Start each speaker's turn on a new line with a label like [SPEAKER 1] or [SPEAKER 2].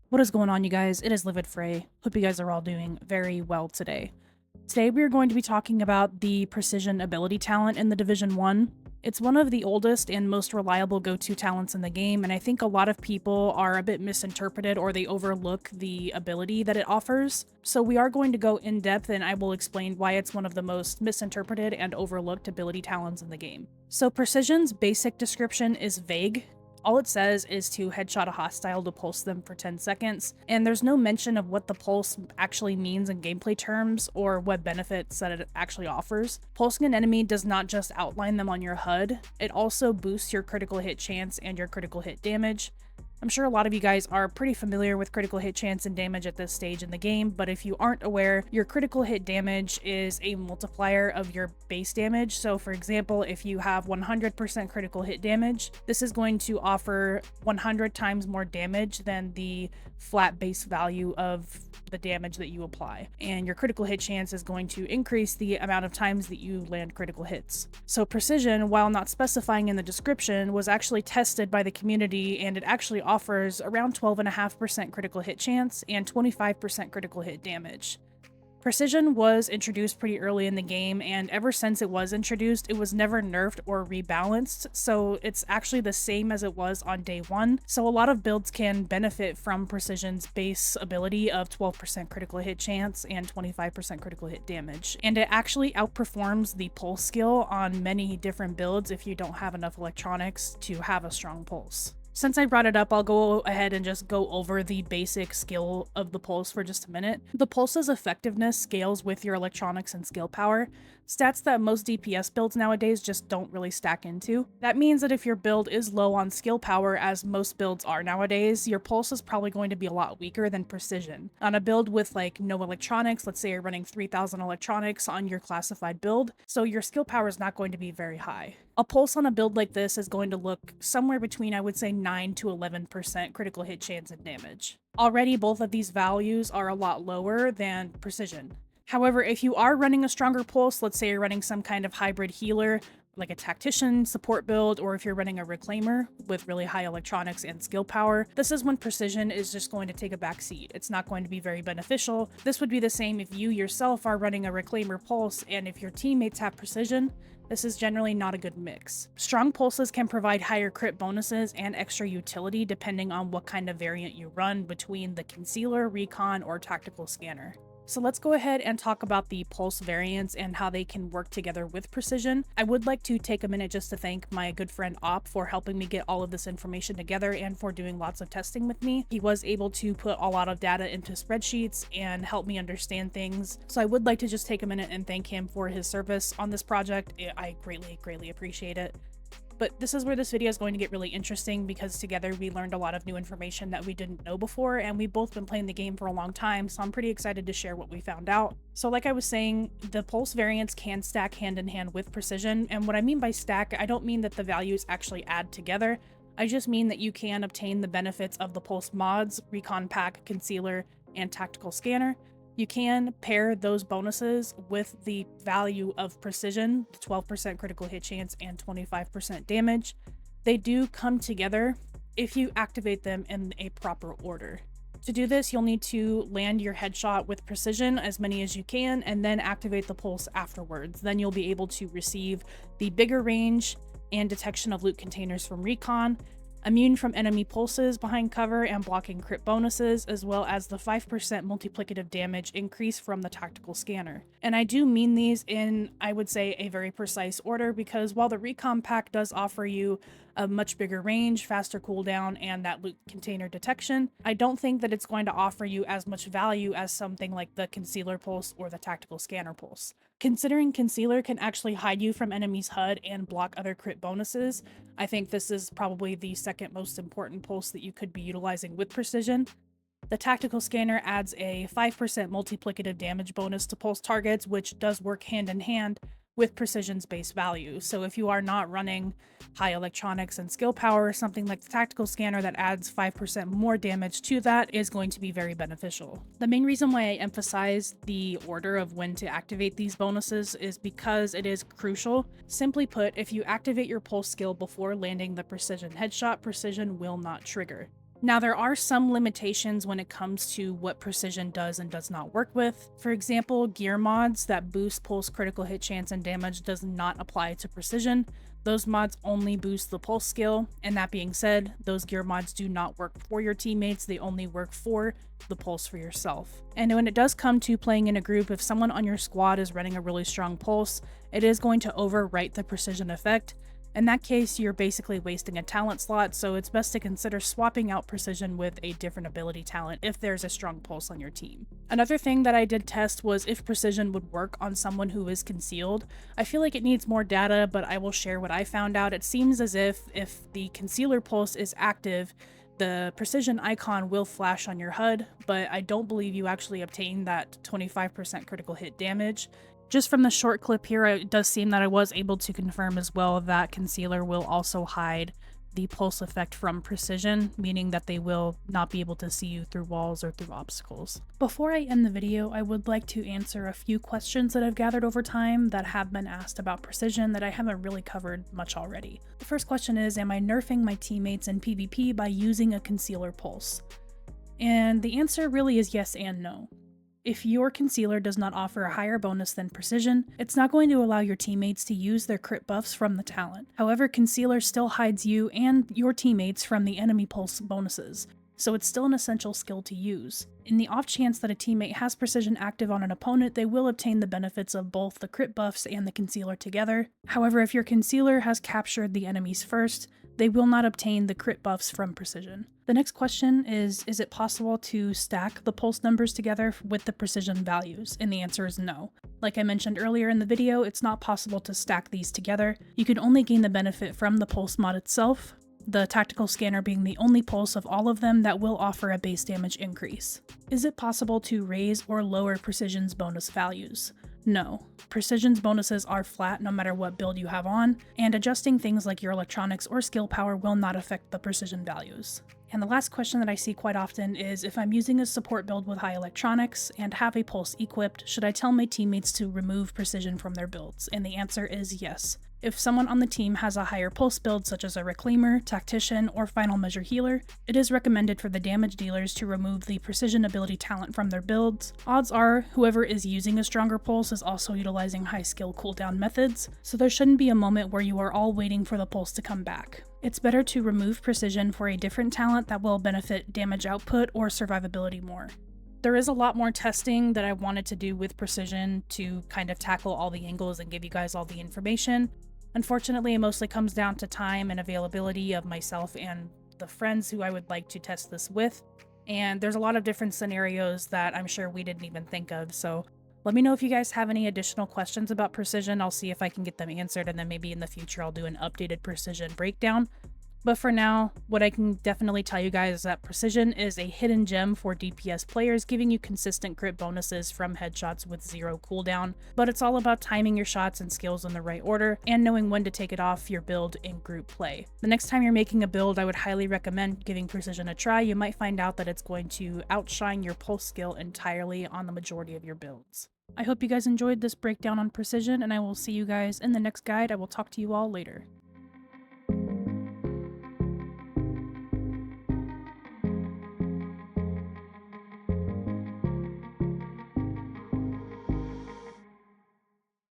[SPEAKER 1] What is going on, you guys? It is Livid Fray. Hope you guys are all doing very well today. Today we are going to be talking about the Precision ability talent in the Division 1. It's one of the oldest and most reliable go-to talents in the game, and I think a lot of people are a bit misinterpreted or they overlook the ability that it offers. So we are going to go in depth and I will explain why it's one of the most misinterpreted and overlooked ability talents in the game. So Precision's basic description is vague. All it says is to headshot a hostile to pulse them for 10 seconds, and there's no mention of what the pulse actually means in gameplay terms or what benefits that it actually offers. Pulsing an enemy does not just outline them on your HUD, it also boosts your critical hit chance and your critical hit damage. I'm sure a lot of you guys are pretty familiar with critical hit chance and damage at this stage in the game, but if you aren't aware, your critical hit damage is a multiplier of your base damage. So for example, if you have 100% critical hit damage, this is going to offer 100 times more damage than the flat base value of the damage that you apply. And your critical hit chance is going to increase the amount of times that you land critical hits. So Precision, while not specifying in the description, was actually tested by the community, and it actually offers around 12.5% critical hit chance and 25% critical hit damage. Precision was introduced pretty early in the game, and ever since it was introduced, it was never nerfed or rebalanced, so it's actually the same as it was on day one. So a lot of builds can benefit from Precision's base ability of 12% critical hit chance and 25% critical hit damage. And it actually outperforms the pulse skill on many different builds if you don't have enough electronics to have a strong pulse. Since I brought it up, I'll go ahead and just go over the basic skill of the pulse for just a minute. The pulse's effectiveness scales with your electronics and skill power, stats that most DPS builds nowadays just don't really stack into. That means that if your build is low on skill power, as most builds are nowadays, your pulse is probably going to be a lot weaker than Precision. On a build with like no electronics, let's say you're running 3000 electronics on your classified build, so your skill power is not going to be very high. A pulse on a build like this is going to look somewhere between, I would say, 9 to 11% critical hit chance and damage. Already, both of these values are a lot lower than Precision. However, if you are running a stronger pulse, let's say you're running some kind of hybrid healer, like a tactician support build, or if you're running a reclaimer with really high electronics and skill power, this is when Precision is just going to take a back seat. It's not going to be very beneficial. This would be the same if you yourself are running a reclaimer pulse, and if your teammates have Precision, this is generally not a good mix. Strong pulses can provide higher crit bonuses and extra utility depending on what kind of variant you run between the Concealer, Recon, or Tactical Scanner. So let's go ahead and talk about the pulse variants and how they can work together with Precision. I would like to take a minute just to thank my good friend Op for helping me get all of this information together and for doing lots of testing with me. He was able to put a lot of data into spreadsheets and help me understand things. So I would like to just take a minute and thank him for his service on this project. I greatly appreciate it. But this is where this video is going to get really interesting because together we learned a lot of new information that we didn't know before, and we've both been playing the game for a long time, so I'm pretty excited to share what we found out. So like I was saying, the pulse variants can stack hand in hand with Precision, and what I mean by stack, I don't mean that the values actually add together. I just mean that you can obtain the benefits of the pulse mods, Recon Pack, Concealer, and Tactical Scanner. You can pair those bonuses with the value of Precision, 12% critical hit chance and 25% damage. They do come together if you activate them in a proper order. To do this, you'll need to land your headshot with Precision, as many as you can, and then activate the pulse afterwards. Then you'll be able to receive the bigger range and detection of loot containers from Recon, immune from enemy pulses behind cover and blocking crit bonuses, as well as the 5% multiplicative damage increase from the Tactical Scanner. And I do mean these in, I would say, a very precise order, because while the Recon Pack does offer you a much bigger range, faster cooldown, and that loot container detection, I don't think that it's going to offer you as much value as something like the Concealer Pulse or the Tactical Scanner Pulse. Considering Concealer can actually hide you from enemies' HUD and block other crit bonuses, I think this is probably the second most important pulse that you could be utilizing with Precision. The Tactical Scanner adds a 5% multiplicative damage bonus to pulse targets, which does work hand in hand with Precision's base value. So if you are not running high electronics and skill power, something like the Tactical Scanner that adds 5% more damage to that is going to be very beneficial. The main reason why I emphasize the order of when to activate these bonuses is because it is crucial. Simply put, if you activate your pulse skill before landing the Precision headshot, Precision will not trigger. Now, there are some limitations when it comes to what precision does and does not work with. For example, gear mods that boost pulse critical hit chance and damage does not apply to precision. Those mods only boost the pulse skill, and that being said, those gear mods do not work for your teammates, they only work for the pulse for yourself. And when it does come to playing in a group, if someone on your squad is running a really strong pulse, it is going to overwrite the precision effect. In that case, you're basically wasting a talent slot, so it's best to consider swapping out precision with a different ability talent if there's a strong pulse on your team. Another thing that I did test was if precision would work on someone who is concealed. I feel like it needs more data, but I will share what I found out. It seems as if the concealer pulse is active, the precision icon will flash on your HUD, but I don't believe you actually obtain that 25% critical hit damage. Just from the short clip here, it does seem that I was able to confirm as well that concealer will also hide the pulse effect from precision, meaning that they will not be able to see you through walls or through obstacles. Before I end the video, I would like to answer a few questions that I've gathered over time that have been asked about precision that I haven't really covered much already. The first question is, am I nerfing my teammates in PvP by using a concealer pulse? And the answer really is yes and no. If your concealer does not offer a higher bonus than precision, it's not going to allow your teammates to use their crit buffs from the talent. However, concealer still hides you and your teammates from the enemy pulse bonuses, so it's still an essential skill to use. In the off chance that a teammate has precision active on an opponent, they will obtain the benefits of both the crit buffs and the concealer together. However, if your concealer has captured the enemies first, they will not obtain the crit buffs from precision. The next question is it possible to stack the pulse numbers together with the precision values? And the answer is no. Like I mentioned earlier in the video, it's not possible to stack these together. You can only gain the benefit from the pulse mod itself, the tactical scanner being the only pulse of all of them that will offer a base damage increase. Is it possible to raise or lower precision's bonus values? No. Precision's bonuses are flat no matter what build you have on, and adjusting things like your electronics or skill power will not affect the precision values. And the last question that I see quite often is, if I'm using a support build with high electronics and have a pulse equipped, should I tell my teammates to remove precision from their builds? And the answer is yes. If someone on the team has a higher pulse build such as a Reclaimer, Tactician, or Final Measure Healer, it is recommended for the damage dealers to remove the precision ability talent from their builds. Odds are whoever is using a stronger pulse is also utilizing high skill cooldown methods, so there shouldn't be a moment where you are all waiting for the pulse to come back. It's better to remove precision for a different talent that will benefit damage output or survivability more. There is a lot more testing that I wanted to do with precision to kind of tackle all the angles and give you guys all the information. Unfortunately, it mostly comes down to time and availability of myself and the friends who I would like to test this with. And there's a lot of different scenarios that I'm sure we didn't even think of, so let me know if you guys have any additional questions about precision. I'll see if I can get them answered, and then maybe in the future I'll do an updated precision breakdown. But for now, what I can definitely tell you guys is that precision is a hidden gem for DPS players, giving you consistent crit bonuses from headshots with 0 cooldown. But it's all about timing your shots and skills in the right order, and knowing when to take it off your build in group play. The next time you're making a build, I would highly recommend giving precision a try. You might find out that it's going to outshine your pulse skill entirely on the majority of your builds. I hope you guys enjoyed this breakdown on precision, and I will see you guys in the next guide. I will talk to you all later.